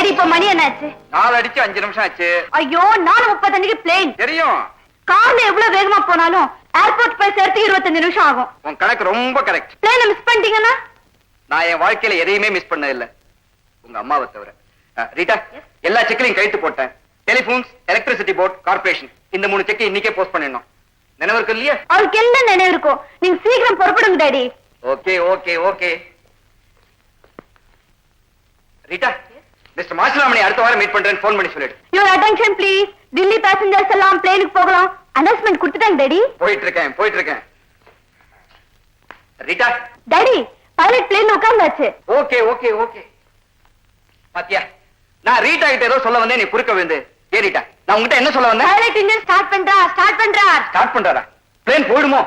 சரி இப்ப மணி என்ன ஆச்சு? 4 அடிச்சு 5 நிமிஷம் ஆச்சு. ஐயோ 4:35 பிளேன். தெரியும். கார்ல எவ்வளவு வேகமா போனாலும் ஏர்போர்ட் போய் சேர்த்து 25 நிமிஷம் ஆகும். உன் கணக்கு ரொம்ப கரெக்ட். பிளேனை மிஸ் பண்ணிட்டீங்கன்னா? நான் என் வாழ்க்கையில எதையுமே மிஸ் பண்ணது இல்ல, உங்க அம்மாவை தவிர. ரீட்டா, எல்லா செக்லையும் கைத்து போட்டேன். டெலிபோன்ஸ், எலக்ட்ரிசிட்டி போர்ட், கார்பரேஷன், இந்த 3 செக்கை இன்னைக்கே போஸ்ட் பண்ணிடணும். நினைவு இருக்கு இல்லையா? அவருக்கு எல்லாம் நினைவு இருக்கும். நீங்க சீக்கிரம் புறப்படுங்க daddy. Okay okay okay. Rita, mister Masilamani அடுத்த வாரம் மீட் பண்றேன்னு போன் பண்ணி சொல்லிடு. Your attention please. Delhi passengers எல்லாம் பிளேனுக்கு போகலாம். அனௌன்ஸ்மென்ட் கொடுத்துட்டாங்க டாடி. போயிட்டு இருக்கேன். ரீட்டா. டாடி, பைலட் பிளேன்ல உட்கார்ந்தாச்சு. Okay okay okay. பாத்தியா, நான் ரீட்டா கிட்ட ஏதோ சொல்ல வந்தேன், நீ குறுக்க வந்து. ரீட்டா, நான் உங்ககிட்ட என்ன சொல்ல வந்தேன்? பைலட் இன்ஜின் ஸ்டார்ட் பண்றாரா? பிளேன் போயிடுமோ?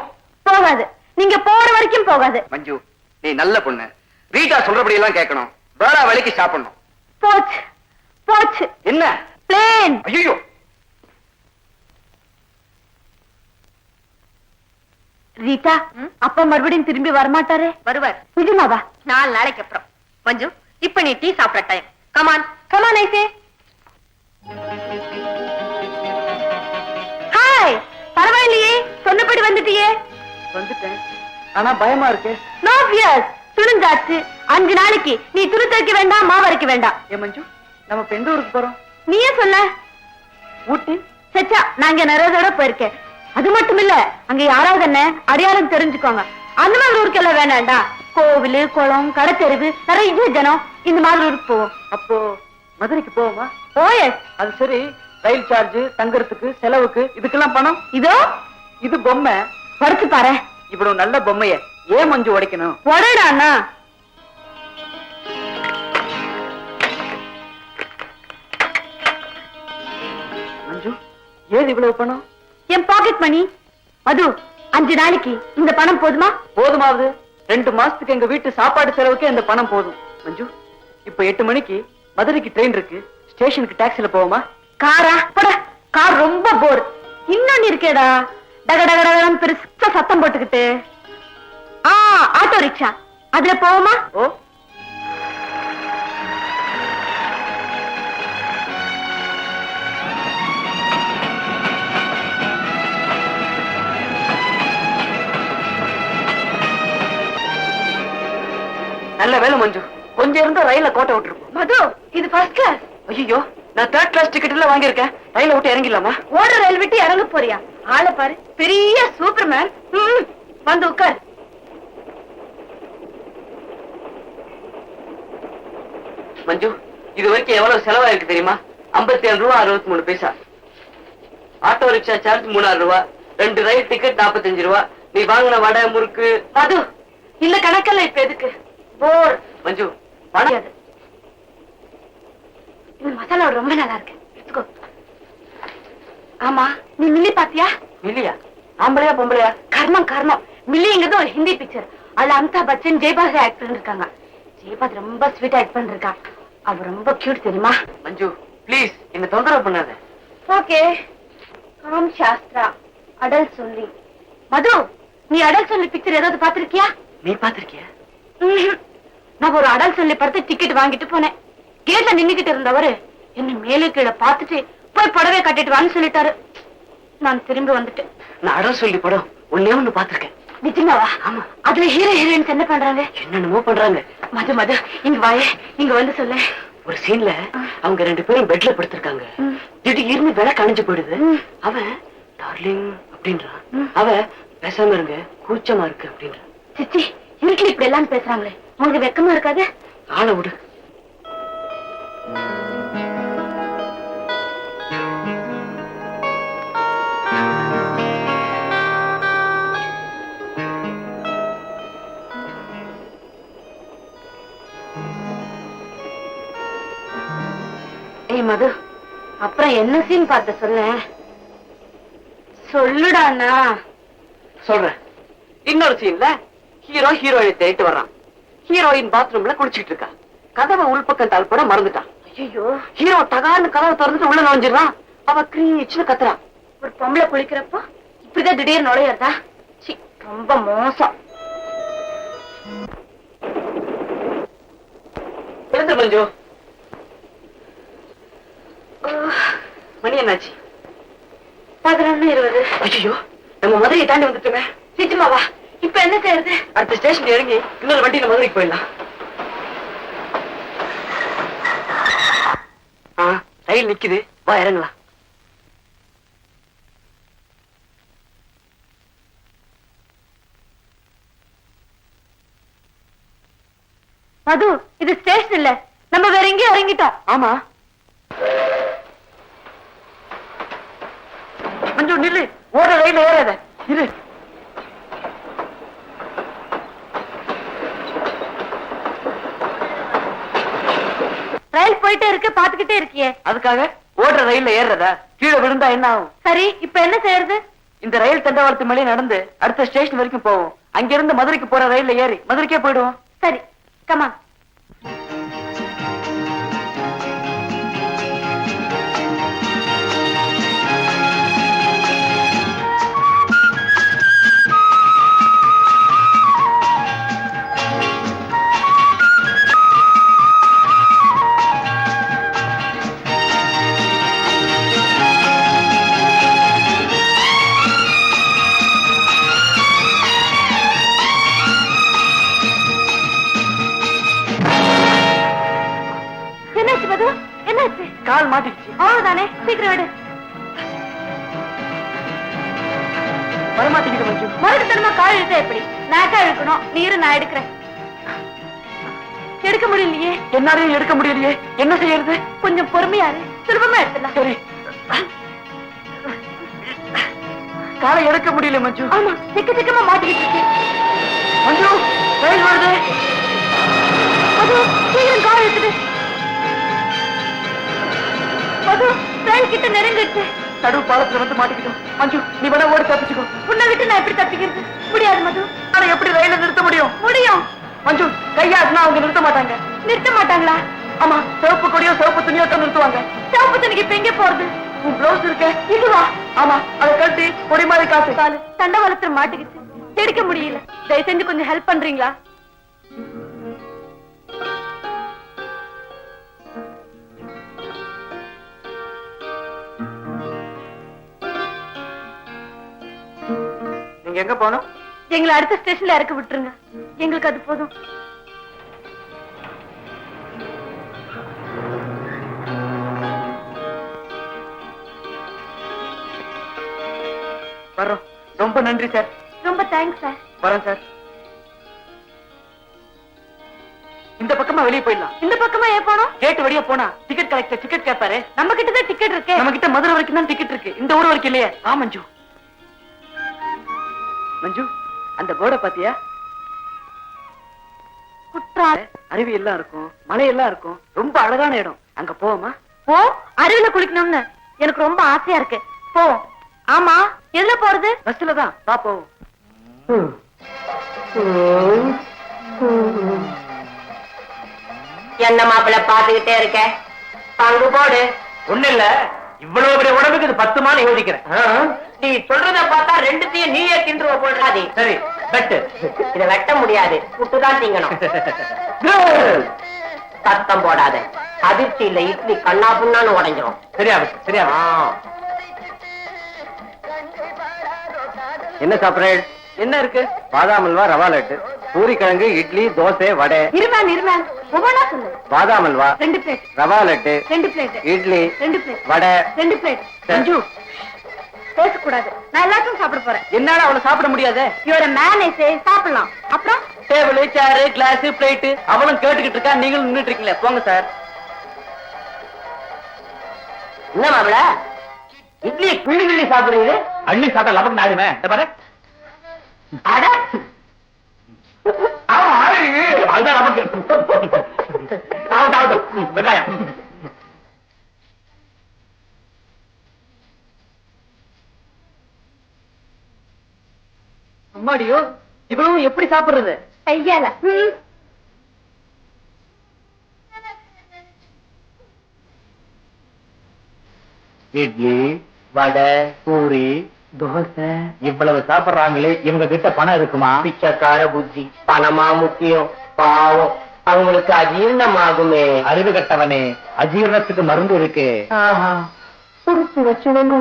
போகாது. நீங்க போற வரைக்கும் போகாது. மஞ்சு, நீ நல்ல பொண்ணு. ரீட்டா சொல்றபடி எல்லாம் கேட்கணும். வேற வேலைக்கு சாப்பிடணும். போச்சு. என்ன? பிளேன். ஐயோ, ரீட்டா, அப்பா மறுபடியும் திரும்பி வரமாட்டாரே? வருவார். நிஜமாவா? 4 நாளைக்கு அப்புறம். மஞ்சு, இப்ப நீ டீ சாப்பிட டைம். கமான் ஐசே. ஹாய், பரவாயில்லையே, சொன்னபடி வந்துட்டியே. வந்துட்டேன், ஆனா பயமா இருக்கு. நோ ஃபியர்ஸ், துணிஞ்சாச்சு. 5 நாளைக்கு நீ துணி துவைக்க வேண்டாம், மாவு அரைக்க வேண்டாம். ஏ மஞ்சு, நம்ம இப்ப எந்த ஊருக்கு போறோம்? நீயே சொல்ல. ஊட்டி. சச்சா, நாங்க நிறைய தடவை போயிருக்கேன். அது மட்டும் இல்ல, அங்க யாராவது என்ன அடையாளம் தெரிஞ்சுக்கோங்க. அந்த மாதிரி ஊருக்கு எல்லாம் வேண்டாம்டா. கோவில், குளம், கடத்தெருவு, நிறைய ஜனம், இந்த மாதிரி ஊருக்கு போவோம். அப்போ மதுரைக்கு போவோமா? ஓஎஸ். அது சரி, ரயில் சார்ஜ், தங்கறதுக்கு, செலவுக்கு, இதுக்கெல்லாம் பணம்? இது பொம்மை. படிச்சு பாரு. இவ்வளவு நல்ல பொம்மைய ஏன் மஞ்சு உடைக்கணும்? உடைடாண்ணா. மஞ்சு, ஏது இவ்வளவு பணம்? என் பாக்கெட் மணி. மது, 5 நாளைக்கு இந்த பணம் போதுமா? போதுமாவது. 2 மாசத்துக்கு எங்க வீட்டு சாப்பாடு செலவுக்கு இந்த பணம் போதும். மஞ்சு, இப்ப 8 மணிக்கு மதுரைக்கு ட்ரெயின் இருக்கு. ஸ்டேஷனுக்கு டாக்ஸில போவோமா? காரா? போட. கார் ரொம்ப போர். இன்னொன்னு இருக்கேடா, டகடகடன்னு பெருசா சத்தம் போட்டுக்கிட்டு. ஆட்டோ ரிக்ஷா, அதுல போவோமா? ஓ. நல்ல வேலை மஞ்சு, கொஞ்சம் இருந்தா ரயில கோட்டை விட்டுருக்கும். மது, இது ஃபர்ஸ்ட் கிளாஸ். ஐயோ, நான் 3rd கிளாஸ் டிக்கெட் எல்லாம் வாங்கியிருக்கேன். ரயில விட்டு இறங்கிடலாமா? ஓடுற ரயில் விட்டு இறங்க போறியா? ஆளை பாரு, பெரிய சூப்பர்மேன். வந்து உட்கார். மஞ்சு, இது வரைக்கும் எவ்வளவு செலவாயிருக்கு தெரியுமா? 57 ரூபா 63 பைசா. ஆட்டோ ரிக்ஷா சார்ஜ் 3000 ரூபா, 2 ரயில் டிக்கெட் 45 ரூபா. நீ வாங்கின வடை, முறுக்கு. மது, இந்த கணக்கெல்லாம் இப்ப எதுக்கு? போர். மஞ்சு, பணம். இந்த மசாலா ரொம்ப நல்லா இருக்கு. ஆமா, நீ மில்லி பாத்தியா? இல்லையா? ஆம்பளையா பொம்பளையா? கர்மம். மில்லிங்கிறது ஒரு ஹிந்தி பிக்சர். அதுல அமிதாப் பச்சன், ஜெயபாத் ஆக்ட் பண்ணிருக்காங்க. ஜெயபாத் ரொம்ப ஸ்வீட்டா ஆக்ட் பண்ணிருக்கா. அவ ரொம்ப கியூட் தெரியுமா? மஞ்சு, பிளீஸ் என்ன தொந்தரவு பண்ணாத. ஓகே. காம் சாஸ்திரா, அடல் சொல்லி. மது, நீ அடல் சொல்லி பிக்சர் ஏதாவது பாத்திருக்கியா? நீ பாத்திருக்கியா? நான் ஒரு அடல் சொல்லி படத்தை டிக்கெட் வாங்கிட்டு போனேன். கேட்ல நின்னுகிட்டு இருந்தவரு என்ன மேலே கீழே பார்த்துட்டு போய் புடவை கட்டிட்டு வான்னு சொல்லிட்டாரு. நான் திரும்பி வந்துட்டேன். நான் அடல் சொல்லி படம் ஒண்ணு பாத்திருக்கேன். நிஜமாவா? ஆமா. அதுல ஹீரோ ஹீரோயின்ஸ் என்ன பண்றாங்க? என்னென்னமோ பண்றாங்க. மது, இங்க வாயே, இங்க வந்து சொல்ல. ஒரு சீன்ல அவங்க 2 பேரும் பெட்ல படுத்திருக்காங்க. திடீர்னு விளக்கு அணைஞ்சு போயிடுது. அவன் டார்லிங் அப்படின்றான். அவ பேசாம இருங்க, கூச்சமா இருக்கு அப்படின்றான். சிச்சி, வீட்டுல இப்படி எல்லாம் பேசுறாங்களே, உங்களுக்கு வெக்கமா இருக்காது? ஆளை விடு. மது, அப்புறம் என்ன சீன் பார்த்த சொல்ல. சொல்லுடாண்ணா. சொல்றேன். இன்னொரு சீன்ல ஹீரோ ஹீரோயினை தேடிட்டு வர்றான். ஹீரோயின் பாத்ரூம்ல குளிச்சுட்டு இருக்கா. கதவை உள்பக்கம் தாழ்பட மறந்துட்டான். ஐயோ, ஹீரோ டகான்னு கதவை திறந்துட்டு உள்ள நுழைஞ்சிடறான். அவ கிரீச்சுன்னு கத்துறான். ஒரு பொம்பளை குளிக்கிறப்போ இப்படிதான் திடீர்னு நுழையறதா? ரொம்ப மோசம். எழுந்து மஞ்சு. செய்யறது? அடுத்த ஸ்டேஷன் இறங்கி இன்னொரு வண்டியில மதுரைக்கு போயிடலாம். ரயில் நிக்குது, வா இறங்கலாம். மது, இது ஸ்டேஷன் இல்ல, நம்ம வேற எங்கேயும் இறங்கிட்டோம். ஆமா, கொஞ்சம் நில்லு, ஓட ரயில் ஏறாத, இரு. ரயில் போயிட்டே இருக்கு, பாத்துக்கிட்டே இருக்கியே. அதுக்காக ஓடுற ரயில்ல ஏறுறதா? கீழே விழுந்தா என்ன ஆகும்? சரி, இப்ப என்ன செய்யறது? இந்த ரயில் தண்டவாளத்து மேலே நடந்து அடுத்த ஸ்டேஷன் வரைக்கும் போவோம். அங்கிருந்து மதுரைக்கு போற ரயில்ல ஏறி மதுரைக்கே போயிடுவோம். சரி, கமான். என்னாச்சு மது? என்னாச்சு? கால் மாட்டிடுச்சு. அவ்வளவுதானே, சீக்கிரம் விடு. வரமாட்டேங்குது மஞ்சு. மறுபடித்தனமா கால் இழுத்தா எப்படி? நாக்கா இழுக்கணும். நீரு நான் எடுக்கிறேன். எடுக்க முடியலையே. என்னாலையும் எடுக்க முடியலையே, என்ன செய்யறது? கொஞ்சம் பொறுமையா இரு, சுலபமா எடுத்துடலாம். சரி, காலை எடுக்க முடியல மஞ்சு. ஆமா, சிக்கமா மாட்டிக்கிட்டு இருக்கு. மஞ்சு, ரயில் வருது. மது, சீக்கிரம் கால் எடுத்துடு. மது, ரயில் கிட்ட நெருங்கிடுச்சு. நடு பாலத்துல வந்து மாட்டிக்கிட்டோம். மஞ்சு, நீ வேணா ஓடி தப்பிச்சுக்கோ. உன்னை விட்டு நான் எப்படி தப்பிக்கிறது? முடியாது மது. ஆனா எப்படி ரயில நிறுத்த முடியும்? முடியும். மஞ்சு, கையாட்டினா அவங்க நிறுத்த மாட்டாங்க. நிறுத்த மாட்டாங்களா? ஆமா, சிவப்பு கொடியோ சிவப்பு துணியோ தான் நிறுத்துவாங்க. சிவப்பு துணிக்கு இப்ப எங்க போறது? உன் பிளவுஸ் இருக்க? இதுவா? ஆமா, அதை கட்டி கொடி மாதிரி காசு. காலு தண்டவாளத்துல மாட்டிக்கிச்சு, எடுக்க முடியல. தயவு செஞ்சு கொஞ்சம் ஹெல்ப் பண்றீங்களா? நீங்க எங்க போனோம்? எங்களை அடுத்த ஸ்டேஷன்ல இறக்க விட்டுருங்க, எங்களுக்கு அது போதும். வர்றோம். ரொம்ப நன்றி சார். ரொம்ப தேங்க்ஸ் சார். வரேன் சார். இந்த பக்கமா வெளியே போயிடலாம். இந்த பக்கமா ஏன் போனோம்? கேட்டு வெளியே போனா டிக்கெட் கலெக்டர் டிக்கெட் கேட்பாரு. நம்ம கிட்டதான் டிக்கெட் இருக்கு. நம்ம கிட்ட மதுரை வரைக்கும் தான் டிக்கெட் இருக்கு, இந்த ஊர் வரைக்கும் இல்லையே. ஆ மஞ்சு. மஞ்சு, அந்த போர்டை பாத்தியா? குற்றால அருவி எல்லாம் இருக்கும், மலை எல்லாம் இருக்கும், ரொம்ப அழகான இடம். அங்க போவோமா? போ, அருவில குளிக்கணும்னு எனக்கு ரொம்ப ஆசையா இருக்கு. போ. ஆமா, எதுல போறது? பஸ்ல தான், வா போவோம். என்ன மாப்பிள்ள பாத்துக்கிட்டே இருக்க? பங்கு போடு. ஒண்ணு இல்ல, இவ்வளவு பெரிய உடம்புக்கு இது 10 மாலை யோசிக்கிறேன். நீ சொல்றத பார்த்தா ரெண்டுத்தையும் நீயே தின்றுவ போடுறாதே. சரி, வெட்டு. இத வெட்ட முடியாது, புட்டுதான் திங்கணும். சத்தம் போடாத, அதிர்ச்சியில இட்லி கண்ணா புண்ணான்னு உடைஞ்சிரும். சரியா சரியா. என்ன சாப்பிடுறேன்? என்ன இருக்கு? பாதாம் அல்வா, ரவா லட்டு, பூரி கிழங்கு, இட்லி, தோசை, வடை. இருவேன் இருவேன், ஒவ்வொன்னா சொல்லு. Badam halwa 2 plate, rava laddu 2 plate, idli 2 plate, vada 2 plate. Manju, பேசக்கூடாது, நான் எல்லாத்தையும் சாப்பிட போறேன். என்னால அவளை சாப்பிட முடியாது. இவர மேனேஜே சாப்பிடலாம். அப்புறம் டேபிள், சேரு, கிளாஸ், பிளேட் அவளும் கேட்டுக்கிட்டு இருக்கா, நீங்களும் நின்னுட்டு இருக்கீங்களே. போங்க சார். என்ன மாப்பிள்ள இட்லி கிள்ளி கிள்ளி சாப்பிடுறீங்க? அள்ளி சாப்பிட்டா லபக்கு நாடுமே. பாரு. அட அதுதான் நமக்கு. வெங்காயம். அம்மாடியோ, இவ்வளவு எப்படி சாப்பிடுறது? கையால. இட்லி, வடை, பூரி, தோசை இவ்வளவு சாப்பிடுறாங்களே, இவங்க கிட்ட பணம் இருக்குமா? பிச்சைக்கார புத்தி. பணமா முக்கியம்? பாவம், அவங்களுக்கு அஜீர்ணமாகுமே. அறிவு கட்டவனே, அஜீரணத்துக்கு மருந்து இருக்கு. குடுத்து வச்சுடுங்க.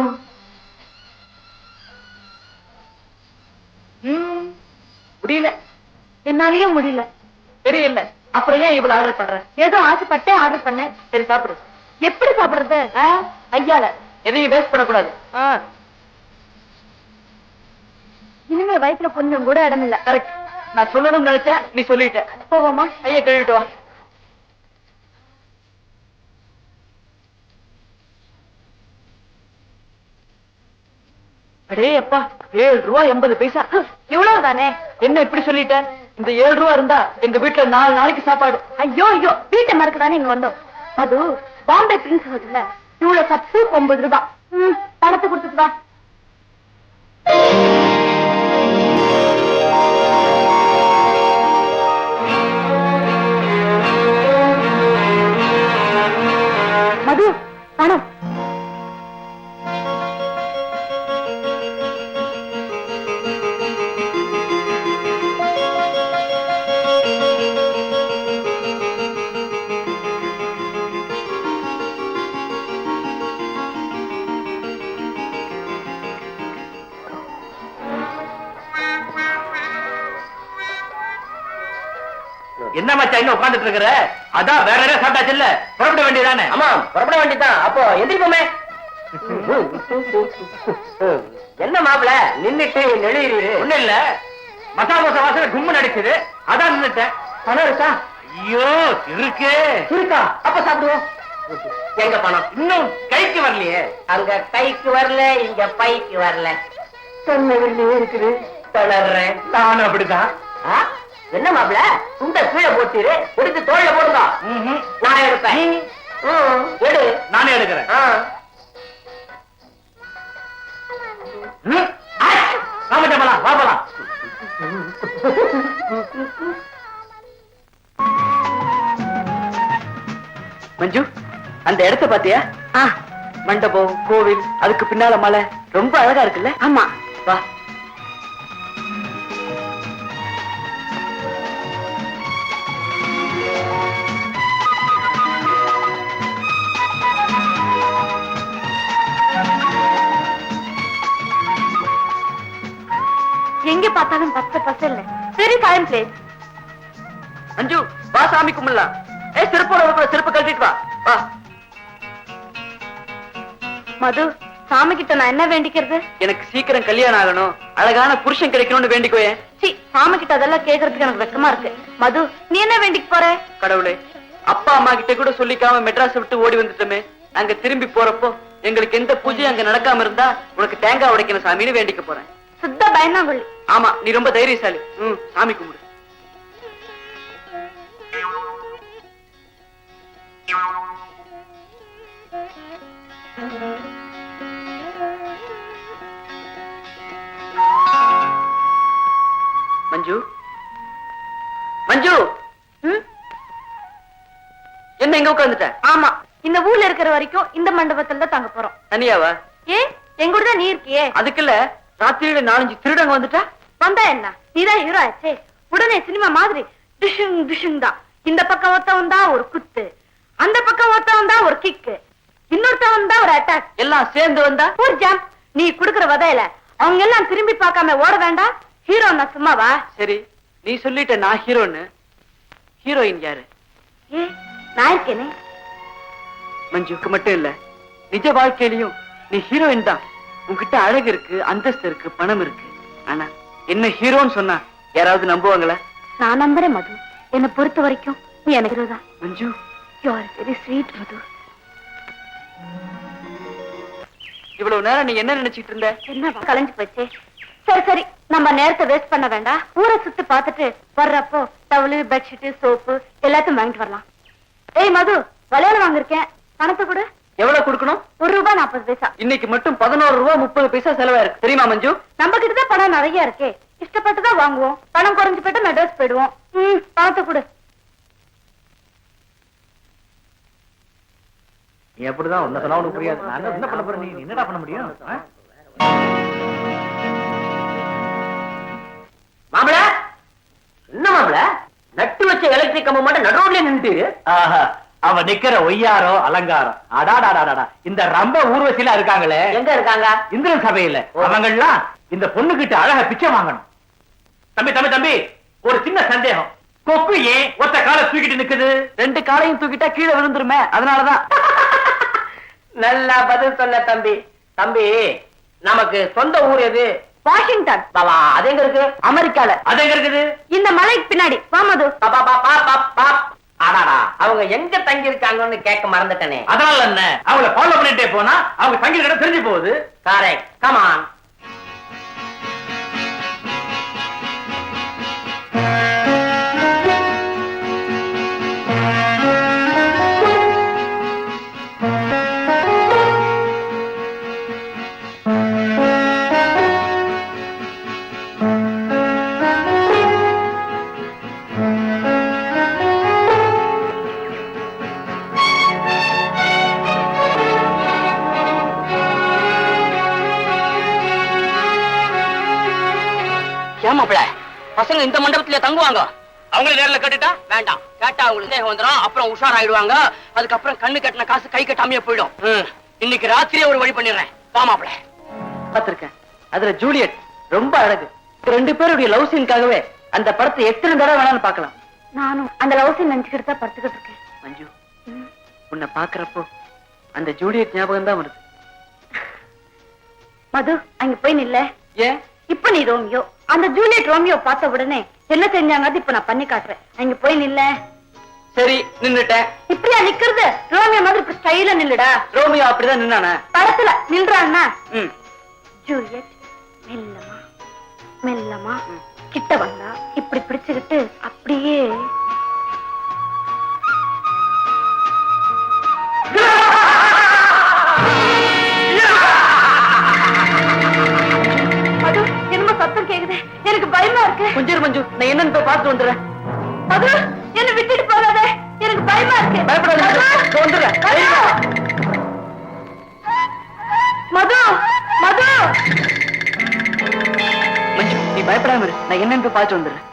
குட் முடியல, என்னாலயே முடியல. தெரியல, அப்புறம் ஏன் இவ்வளவு ஆர்டர் பண்ற? ஏதோ ஆசைப்பட்டே ஆர்டர் பண்ணேன். சரி சாப்பிடு. எப்படி சாப்பிடுறது? ஐயால எதையும் வேஸ்ட் பண்ணக்கூடாது. இனிமே வயிற்றுல கொஞ்சம் கூட இடம் இல்ல. கரெக்ட். நான் சொல்லணும்னு நினைச்சேன், நீ சொல்லிட்ட. போவோமா? கையை கழுவிட்டு வா. அடே அப்பா, 7 ரூபா 80 பைசா. இவ்வளவு தானே? என்ன இப்படி சொல்லிட்ட? இந்த 7 ரூபா இருந்தா எங்க வீட்டுல 4 நாளைக்கு சாப்பாடு. ஐயோ ஐயோ, வீட்டை மறக்க தானே இங்க வந்தோம். அது பாம்பே பிரின்ஸ் ஹோட்டல்ல இவ்வளவு சப்பு 9 ரூபாய். பணத்தை கொடுத்துட்டு வா. மது, பணம். என்ன மச்சான் இன்னும் உட்கார்ந்துட்டு இருக்கிற? அதான் வேற யாரையா சாப்பிட்டாச்சு இல்ல, புறப்பட வேண்டியதானே? ஆமா, புறப்பட வேண்டியதான். அப்போ எந்திரிப்போமே. என்ன மாப்பிள நின்னுட்டு நெளியிரு? ஒண்ணு இல்ல, மசாலா தோசை வாசனை கும்மு நடிக்குது, அதான் நின்னுட்டேன். பணம் இருக்கா? ஐயோ இருக்கு. இருக்கா? அப்ப சாப்பிடுவோம். எங்க பணம்? இன்னும் கைக்கு வரலையே. அங்க கைக்கு வரல, இங்க பைக்கு வரல. தொல்லையே இருக்குது. தொடர்றேன். நானும் அப்படிதான். என்ன மாப்பிள துண்ட கீழே போட்டிரு, எடுத்து தோல்ல போடுங்க. நான் எடுப்பேன். எடு. நானே எடுக்கிறேன். ராமச்சம்பலாம் வா போலாம். மஞ்சு, அந்த இடத்த பாத்தியா? மண்டபம், கோவில், அதுக்கு பின்னால மலை, ரொம்ப அழகா இருக்குல்ல? ஆமா. வா. எங்க பார்த்தாலும் பச்சை பசல்ல வெரி ஃபைன் பிளேஸ். மஞ்சு வா, சாமி கும்பிடலாம். செருப்போட செருப்பு கழட்டிட்டு வா. வா. மது, சாமி கிட்ட நான் என்ன வேண்டிக்கிறது? எனக்கு சீக்கிரம் கல்யாணம் ஆகணும், அழகான புருஷன் கிடைக்கணும்னு வேண்டிக்கோயே. சி, சாமி கிட்ட அதெல்லாம் கேக்குறதுக்கு எனக்கு வெக்கமா இருக்கு. மது, நீ என்ன வேண்டிக்கு போற? கடவுளே, அப்பா அம்மா கிட்ட கூட சொல்லிக்காம மெட்ராஸ் விட்டு ஓடி வந்துட்டோமே. அங்க திரும்பி போறப்போ எங்களுக்கு எந்த பூஜையும் அங்க நடக்காம இருந்தா உனக்கு தேங்காய் உடைக்கணும் சாமின்னு வேண்டிக்க போறேன். சுத்த பயந்தாங்கொள்ளி. ஆமா, நீ ரொம்ப தைரியசாலி. சாமி கும்பிடு. மஞ்சு, மஞ்சு, என்ன எங்க உட்கார்ந்துட்ட? ஆமா, இந்த ஊர்ல இருக்கிற வரைக்கும் இந்த மண்டபத்துல தான் தங்க போறோம். தனியாவா? ஏ, எங்க கூட தான் நீ இருக்கியே. அதுக்குல்ல, ராத்திரியில 4-5 திருடங்க வந்துட்டா வந்தா என்ன? நீதான் ஹீரோ ஆச்சே. உடனே சினிமா மாதிரி டிஷுங் டிஷுங் தான். இந்த பக்கம் ஒருத்தவன் தான் ஒரு குத்து, அந்த பக்கம் ஒருத்தவன் தான் ஒரு கிக்கு, இன்னொருத்தவன் தான் ஒரு அட்டாக். எல்லாம் சேர்ந்து வந்தா ஒரு ஜம்ப். நீ குடுக்கற வதையில அவங்க எல்லாம் திரும்பி பார்க்காம ஓட வேண்டாம். ஹீரோ நான் சும்மாவா? சரி, நீ சொல்லிட்ட நான் ஹீரோன்னு. ஹீரோயின் யாரு? ஏ, நான் இருக்கேனே. மஞ்சுக்கு மட்டும் இல்ல, நிஜ வாழ்க்கையிலையும் நீ ஹீரோயின் தான். உன்கிட்ட அழகு இருக்கு, அந்தஸ்து இருக்கு, பணம் இருக்கு. ஆனா என்ன ஹீரோன்னு சொன்னா யாராவது நம்புவாங்களா? நான் நம்புறேன் மது. என்னை பொறுத்த வரைக்கும் நீ எனக்கு ஹீரோ தான். மஞ்சு, யூ ஆர் வெரி ஸ்வீட் மது. இவ்வளவு நேரம் நீ என்ன நினைச்சிட்டு இருந்த? என்ன கலைஞ்சு போச்சு. சரி சரி, நம்ம நேரத்தை வேஸ்ட் பண்ண வேண்டாம். ஊரை சுத்தி பார்த்துட்டு வர்றப்போ டவலு, பெட்ஷீட், சோப்பு எல்லாத்தையும் வாங்கிட்டு வரலாம். ஏய் மது, வளையல் வாங்கிருக்கேன், பணத்தை கொடு. எவ்வளவு கொடுக்கணும்? ₹1.40. இன்னைக்கு மட்டும் 11 ரூபா 30 பைசா செலவா இருக்கு தெரியுமா மஞ்சு? நம்ம கிட்டதான் பணம் நிறைய இருக்கே, இஷ்டப்பட்டுதான் வாங்குவோம். பணம் குறைஞ்சு போயிட்டு மெட்ராஸ் போயிடுவோம். பணத்தை கொடு. நீ எப்படிதான் ஒன்ன சொன்னா உனக்கு புரியாது. நான் என்ன பண்ண போறேன்? நீ என்னடா பண்ண முடியும்? மாப்பிள, என்ன மாப்பிள நட்டு வச்ச எலக்ட்ரிக் கம்பம் மட்டும் நடுரோட்ல நின்று? அவ நிக்கிற ஒய்யாரோ அலங்காரம். அடாடாடாடா, இந்த ரம்ப ஊர்வசில இருக்காங்களே, எங்க இருக்காங்க? இந்திரன் சபையில. அவங்கெல்லாம் இந்த பொண்ணு கிட்ட அழகா பிச்சை வாங்கணும். தம்பி தம்பி தம்பி, சின்ன சந்தேகம். கொக்கு ஏன் ஒத்த காலை தூக்கிட்டு நிக்குது? 2 காலையும் தூக்கிட்டா கீழே விழுந்துருமே, அதனாலதான். நல்லா பதில் சொன்ன தம்பி. தம்பி, நமக்கு சொந்த ஊர் எது? வாஷிங்டன். பாபா, அது எங்க இருக்கு? அமெரிக்கால. அது எங்க இருக்குது? இந்த மலைக்கு பின்னாடி வா மது. ஆடாடா, அவங்க எங்க தங்கி இருக்காங்கன்னு கேட்க மறந்துட்டனே. அதனால என்ன, அவங்கள ஃபாலோ பண்ணிட்டே போனா அவங்க தங்கி இடம் தெரிஞ்சு போகுது. Correct, come on. ஏமாப்ல, பசங்க இந்த மண்டபத்திலே தங்குவாங்க. அவங்கள நேர்ல கட்டிட்டா வேண்டாம், கேட்டா அவங்களுக்கு சந்தேகம் வந்துடும். அப்புறம் உஷார் ஆயிடுவாங்க. அதுக்கப்புறம் கண்ணு கட்டின காசு கை கட்டாமையே போயிடும். இன்னைக்கு ராத்திரியே ஒரு வழி பண்ணிடுறேன். வாமாப்ல. பார்த்திருக்கேன், அதுல ஜூலியட் ரொம்ப அழகு. 2 பேருடைய லவ் சீனுக்காகவே அந்த படத்தை எத்தனை தடவை வேணாலும் பார்க்கலாம். நானும் அந்த லவ் சீன் நினைச்சுக்கிட்டு தான் படுத்துக்கிட்டு இருக்கேன். மஞ்சு, உன்னை பாக்குறப்போ அந்த ஜூலியட் ஞாபகம் தான் வருது. மது, அங்க போய் நில்ல. ஏன்? இப்ப நீ ரோமியோ, அந்த ஜூலியட் ரோமியோ பார்த்த உடனே என்ன செஞ்சாங்க இப்ப நான் பண்ணி காட்டுறேன். அங்க போய் நில்ல. சரி, நின்னுட்டேன். இப்படியா நிக்கிறது? ரோமியோ மாதிரி இப்ப ஸ்டைல நில்லுடா. ரோமியோ அப்படிதான் நின்னானே படத்துல நின்றான்னா. ம். ஜூலியட் மெல்லமா மெல்லமா கிட்ட வந்தா இப்படி பிடிச்சுக்கிட்டு அப்படியே மது, என்னமோ சத்தம் கேக்குது. எனக்கு பயமா இருக்கு. கொஞ்சம் மஞ்சு, நான் என்னன்னு போய் பார்த்து வந்துடுறேன். மது, என்ன விட்டுட்டு போகாத. எனக்கு பயமா இருக்கு. பயப்படாத, மது, வந்துடுறேன். மது, மது. மஞ்சு, நீ பயப்படாம இரு. நான் என்னன்னு போய் பார்த்து வந்துடுறேன்.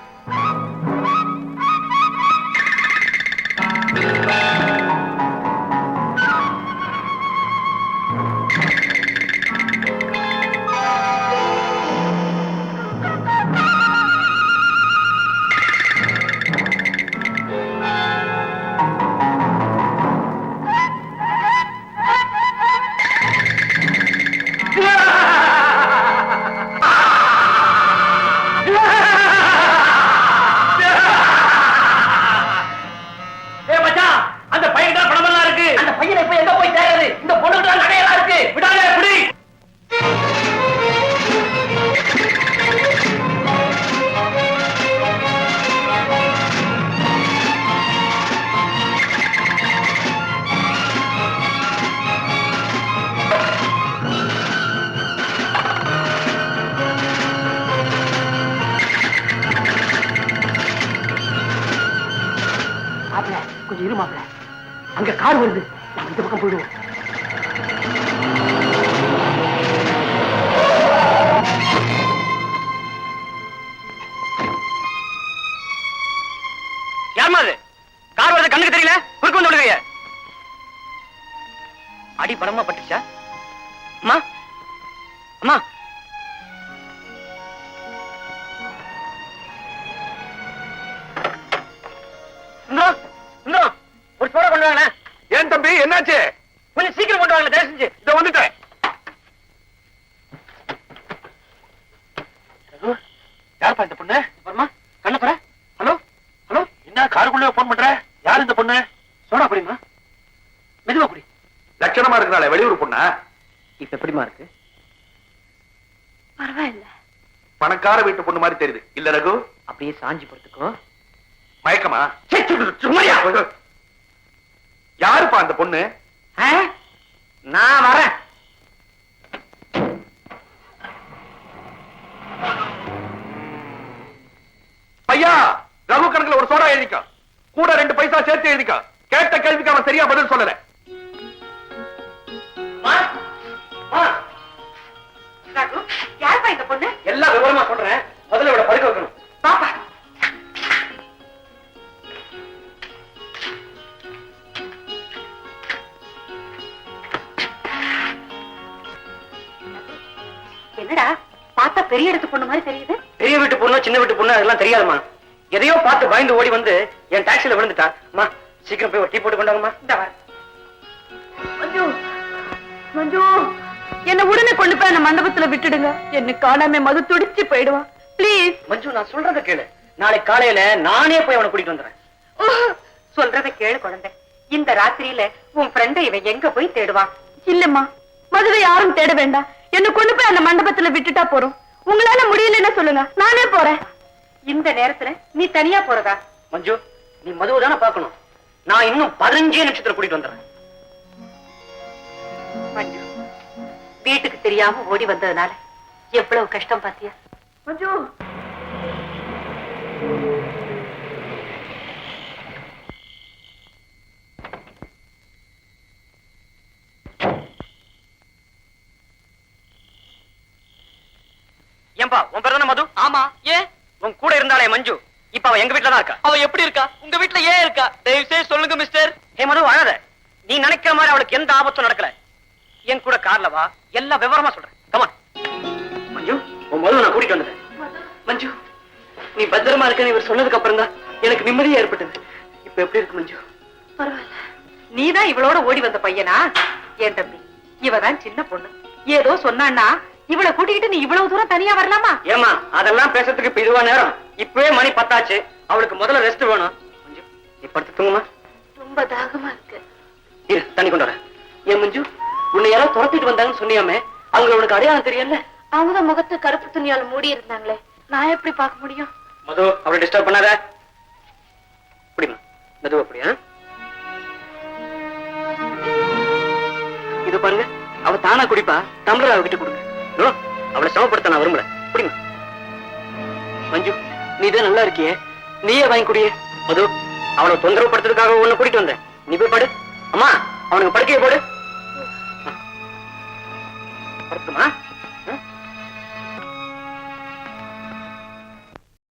அந்த பையன் தான் பணமெல்லாம் இருக்கு. அந்த பையனை இப்ப எங்க போய் தேடுறது? இந்த பொண்ணுகிட்ட தான் நகையெல்லாம் இருக்கு. விடாதே, எப்படி? மாப்பிள, கொஞ்சம் இரு மாப்பிள. அங்க கார் வருது, நம்ம இந்த பக்கம் போயிடுவோம். யாருமா அது? கார் வரது கண்ணுக்கு தெரியல, குறுக்கு வந்து விடுங்க. அடி படமா பட்டுச்சா? அம்மா, அம்மா. சுந்தரம், சுந்தரம், ஒரு சோடா கொண்டு வாங்க. ஏன் தம்பி, என்னாச்சு? கொஞ்சம் சீக்கிரம் கொண்டு வாங்க, தயவு செஞ்சு. இத வந்துட்டேன். யாருப்பா இந்த பொண்ணு? அப்புறமா கண்ணப்பற. ஹலோ ஹலோ, என்ன காருக்குள்ளே போன் பண்ற? யார் இந்த பொண்ணு? சோடா குடிமா, மெதுவா குடி. லட்சணமா இருக்கிறாளே, வெளியூர் பொண்ணா? இப்ப எப்படிமா இருக்கு? பரவாயில்ல. பணக்கார வீட்டு பொண்ணு மாதிரி தெரியுது இல்ல ரகு? அப்படியே சாஞ்சி படுத்துக்கோ. மயக்கமா? சும்மையா? யாருப்பா அந்த பொண்ணு? நான் வரேன். ஐயா, ரகு கணக்குல ஒரு சோடா எழுதிக்க, கூட 2 பைசா சேர்த்து எழுதிக்க. கேட்ட கேள்விக்கு அவன் சரியா பதில் சொல்லல. யாருப்பா இந்த பொண்ணு? எல்லாம் விவரமா சொல்றேன், முதல்ல இவளை படுக்க வைக்கணும். பாப்பா. என்னடா, பார்த்தா பெரிய இடத்து பொண்ணு மாதிரி தெரியுது. பெரிய வீட்டு பொண்ணு சின்ன வீட்டு பொண்ணு அதெல்லாம் தெரியாதுமா. எதையோ பார்த்து பயந்து ஓடி வந்து என் டாக்ஸில விழுந்துட்டா. அம்மா சீக்கிரம் போய் ஒரு டீ போட்டு கொண்டாங்கம்மா. மஞ்சு மஞ்சு என்ன உடனே கொண்டு போய் அந்த மண்டபத்துல விட்டுடுங்க. என்ன காணாம மது துடிச்சு போயிடுவான். ப்ளீஸ். மஞ்சு நான் சொல்றத கேளு. நாளை காலையில நானே போய் அவனை கூட்டிட்டு வந்துறேன். சொல்றத கேளு குழந்தை. இந்த ராத்திரியில உன் ஃப்ரெண்ட இவன் எங்க போய் தேடுவான்? இல்லம்மா, மதுவை யாரும் தேட வேண்டாம். என்ன கொண்டு போய் அந்த மண்டபத்துல விட்டுட்டா போறோம். உங்களால முடியலன்னு சொல்லுங்க, நானே போறேன். இந்த நேரத்துல நீ தனியா போறதா? மஞ்சு நீ மதுவை தானே பார்க்கணும். நான் இன்னும் 15 நிமிஷத்துல கூட்டிட்டு வந்துடுறேன். மஞ்சு, வீட்டுக்கு தெரியாம ஓடி வந்ததுனால எவ்வளவு கஷ்டம் பாத்தியா? மஞ்சு ஏன்பா உன் பேர் தானே மது? ஆமா. ஏன்? உன் கூட இருந்தாலே மஞ்சு இப்ப அவ எங்க வீட்டுல தான் இருக்கா. அவ எப்படி இருக்கா? உங்க வீட்டுல ஏன் இருக்கா? தயவு செய்து சொல்லுங்க மிஸ்டர். ஏ மது அழாத. நீ நினைக்கிற மாதிரி அவளுக்கு எந்த ஆபத்தும் நடக்கல. என் கூட கார்ல வா, எல்லா விவரமா சொல்றேன். கமான். மஞ்சு உன் மது நான் கூட்டிட்டு வந்துட்டேன். மஞ்சு நீ பத்திரமா இருக்கன்னு இவர் சொன்னதுக்கு அப்புறம் தான் எனக்கு நிம்மதியா ஏற்பட்டது. இப்ப எப்படி இருக்கு மஞ்சு? பரவாயில்ல. நீதான் இவளோட ஓடி வந்த பையனா? ஏன் தம்பி, இவதான் சின்ன பொண்ணு. ஏதோ சொன்னான்னா இவளை கூட்டிக்கிட்டு நீ இவ்வளவு தூரம் தனியா வரலாமா? ஏமா அதெல்லாம் பேசுறதுக்கு இப்ப இதுவா நேரம்? இப்பவே மணி 10 ஆச்சு. அவளுக்கு முதல்ல ரெஸ்ட் வேணும். மஞ்சு நீ படுத்து தூங்குமா. ரொம்ப தாகமா இருக்கு. இரு தண்ணி கொண்டு வரேன். ஏன் மஞ்சு, உன்னை யாரோ துரத்திட்டு வந்தாங்கன்னு சொன்னியாமே, அவங்க உனக்கு அடையாளம் தெரியல? அவங்கதான் முகத்தை கருப்பு துணியால மூடி இருந்தாங்களே, நான் எப்படி பார்க்க முடியும்? மது அவளை டிஸ்டர்ப் பண்ணாத. புடிமா மது அப்படியா? இது பாருங்க, அவ தானா குடிப்பா. டம்ளர் அவகிட்ட கொடுங்க. நோ, அவளை சமப்படுத்த நான் விரும்பல. புடிமா. மஞ்சு நீதான் நல்லா இருக்கியே, நீயே வாங்கி குடியே. மது அவளை தொந்தரவு படுத்துறதுக்காக உன்னை கூட்டிட்டு வந்தேன். நீ போய் படு. அம்மா அவனுக்கு படுக்கையை போடு. படுத்துமா.